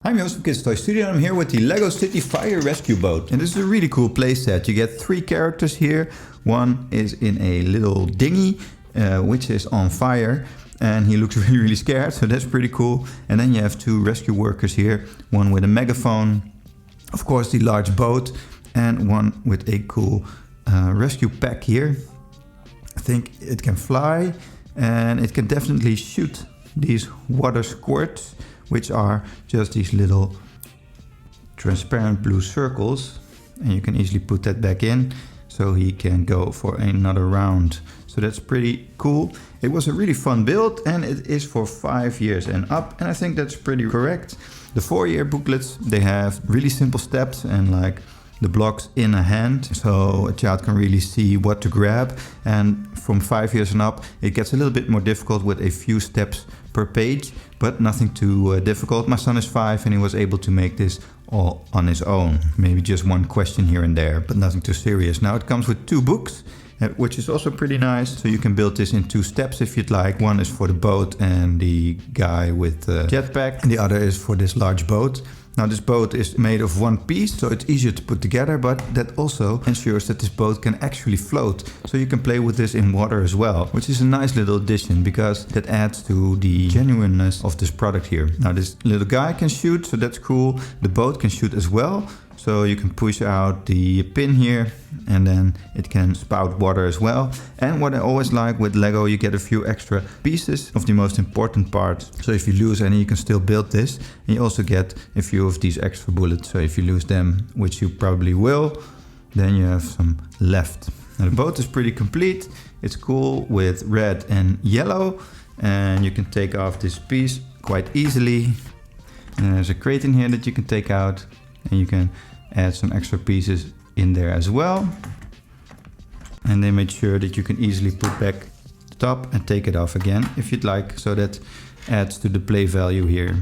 I'm Joost from Kids Toy Studio and I'm here with the Lego City Fire Rescue Boat. And this is a really cool play set. You get 3 characters here. One is in a little dinghy, which is on fire. And he looks really scared, so that's pretty cool. And then you have 2 rescue workers here. One with a megaphone, of course the large boat, and one with a cool rescue pack here. I think it can fly and it can definitely shoot these water squirts, which are just these little transparent blue circles. And you can easily put that back in so he can go for another round. So that's pretty cool. It was a really fun build and it is for 5 years and up. And I think that's pretty correct. The 4-year booklets, they have really simple steps and like the blocks in a hand, so a child can really see what to grab. And from 5 years and up, it gets a little bit more difficult with a few steps per page, but nothing too difficult. My son is 5 and he was able to make this all on his own. Maybe just one question here and there, but nothing too serious. Now it comes with 2 books, which is also pretty nice. So you can build this in 2 steps if you'd like. One is for the boat and the guy with the jetpack, and the other is for this large boat. Now this boat is made of 1 piece, so it's easier to put together, but that also ensures that this boat can actually float. So you can play with this in water as well, which is a nice little addition because that adds to the genuineness of this product here. Now this little guy can shoot, so that's cool. The boat can shoot as well. So you can push out the pin here and then it can spout water as well. And what I always like with Lego, you get a few extra pieces of the most important parts. So if you lose any, you can still build this. And you also get a few of these extra bullets. So if you lose them, which you probably will, then you have some left. Now the boat is pretty complete. It's cool with red and yellow. And you can take off this piece quite easily. And there's a crate in here that you can take out. And you can add some extra pieces in there as well. And they made sure that you can easily put back the top and take it off again if you'd like. So that adds to the play value here.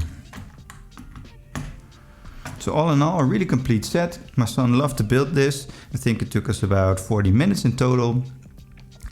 So all in all, a really complete set. My son loved to build this. I think it took us about 40 minutes in total.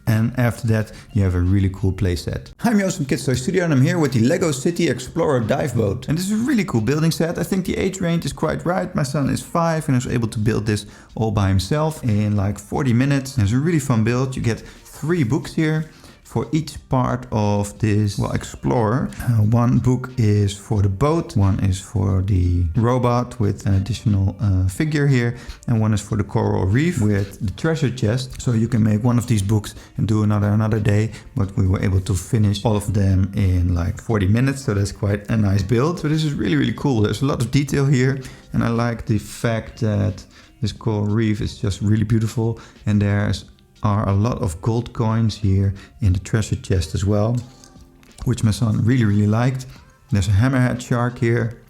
And after that, you have a really cool play set. I'm Joost from Kids Toy Studio and I'm here with the Lego City Explorer Dive Boat. And this is a really cool building set. I think the age range is quite right. My son is 5 and was able to build this all by himself in like 40 minutes. And it's a really fun build. You get 3 books here for each part of this Explorer. 1 book is for the boat, 1 is for the robot with an additional figure here, and 1 is for the coral reef with the treasure chest. So you can make one of these books and do another day, but we were able to finish all of them in like 40 minutes, so that's quite a nice build. So this is really cool. There's a lot of detail here, and I like the fact that this coral reef is just really beautiful, and there's are a lot of gold coins here in the treasure chest as well, which my son really liked. There's a hammerhead shark here,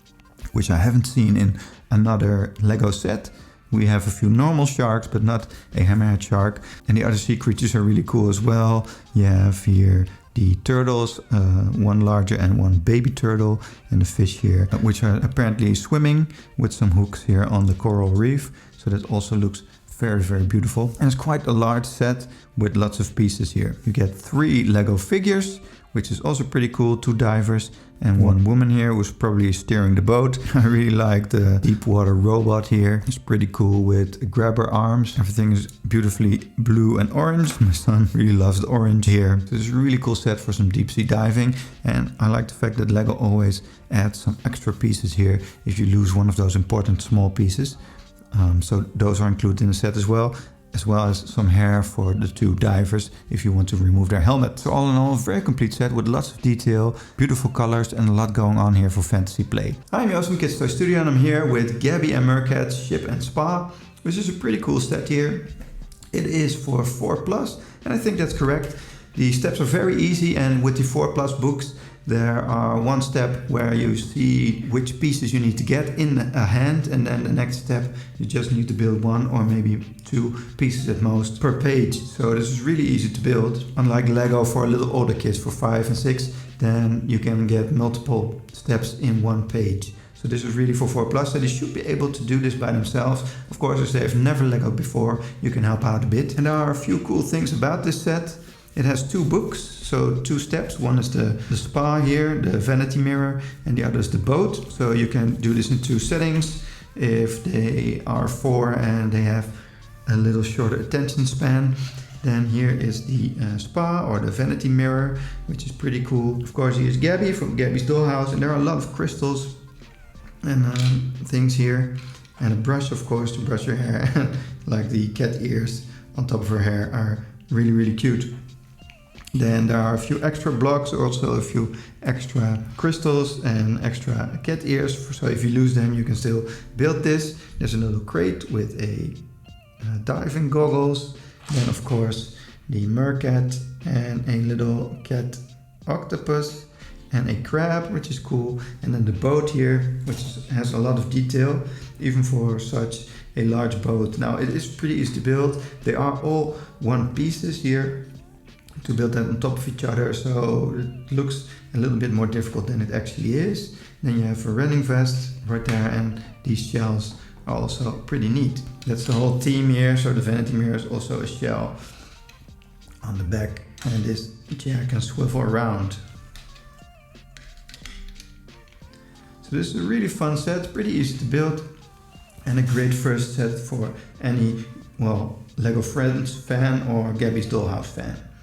which I haven't seen in another Lego set. We have a few normal sharks, but not a hammerhead shark. And the other sea creatures are really cool as well. You have here the turtles, 1 larger and 1 baby turtle, and the fish here, which are apparently swimming with some hooks here on the coral reef. So that also looks very beautiful. And it's quite a large set with lots of pieces here. You get 3 Lego figures, which is also pretty cool. 2 divers and 1 woman here who's probably steering the boat. I really like the deep water robot here. It's pretty cool with grabber arms. Everything is beautifully blue and orange. My son really loves the orange here. This is a really cool set for some deep sea diving. And I like the fact that Lego always adds some extra pieces here if you lose one of those important small pieces. So those are included in the set as well as some hair for the 2 divers if you want to remove their helmet. So all in all, a very complete set with lots of detail, beautiful colors, and a lot going on here for fantasy play. I'm Joost from Kids Toy Studio and I'm here with Gabby and Mercat's Ship and Spa, which is a pretty cool set here. It is for 4+, and I think that's correct. The steps are very easy, and with the 4+ books, there are 1 step where you see which pieces you need to get in a hand, and then the next step you just need to build 1 or maybe 2 pieces at most per page. So this is really easy to build. Unlike Lego for a little older kids for 5 and 6, then you can get multiple steps in 1 page. So this is really for 4+, so they should be able to do this by themselves. Of course, if they've never Legoed before, you can help out a bit. And there are a few cool things about this set. It has 2 books, so 2 steps. One is the spa here, the vanity mirror, and the other is the boat. So you can do this in 2 settings. If they are 4 and they have a little shorter attention span, then here is the spa or the vanity mirror, which is pretty cool. Of course, here's Gabby from Gabby's Dollhouse, and there are a lot of crystals and things here. And a brush, of course, to brush your hair, like the cat ears on top of her hair are really, really cute. Then there are a few extra blocks, also a few extra crystals and extra cat ears. So if you lose them, you can still build this. There's a little crate with a diving goggles. Then of course the Mercat and a little cat octopus and a crab, which is cool. And then the boat here, which has a lot of detail, even for such a large boat. Now it is pretty easy to build. They are all one pieces here to build them on top of each other, so it looks a little bit more difficult than it actually is. Then you have a running vest right there, and these shells are also pretty neat. That's the whole theme here. So the vanity mirror is also a shell on the back, and this chair can swivel around. So this is a really fun set, pretty easy to build, and a great first set for any, well, LEGO Friends fan or Gabby's Dollhouse fan.